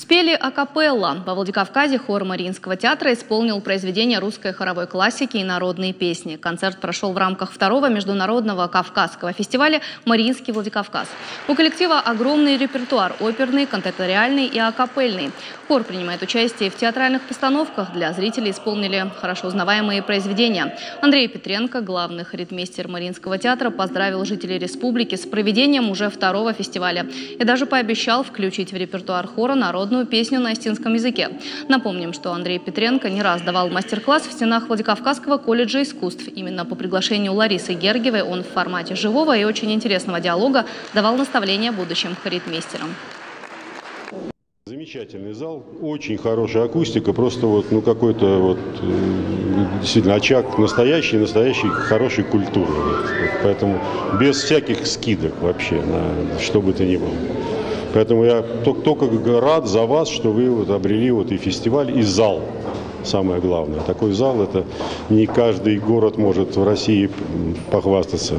Спели акапелла. Во Владикавказе хор Мариинского театра исполнил произведения русской хоровой классики и народные песни. Концерт прошел в рамках второго международного кавказского фестиваля «Мариинский Владикавказ». У коллектива огромный репертуар – оперный, кантаториальный и акапельный. Хор принимает участие в театральных постановках. Для зрителей исполнили хорошо узнаваемые произведения. Андрей Петренко, главный хоритмейстер Мариинского театра, поздравил жителей республики с проведением уже второго фестиваля и даже пообещал включить в репертуар хора народную песню на остинском языке. Напомним, что Андрей Петренко не раз давал мастер-класс в стенах Владикавказского колледжа искусств. Именно по приглашению Ларисы Гергиевой он в формате живого и очень интересного диалога давал наставления будущим хоритмейстерам. Замечательный зал, очень хорошая акустика, просто какой-то действительно очаг настоящей хорошей культуры. Поэтому без всяких скидок вообще на что бы то ни было. Поэтому я только рад за вас, что вы обрели и фестиваль, и зал. Самое главное. Такой зал — это не каждый город может в России похвастаться.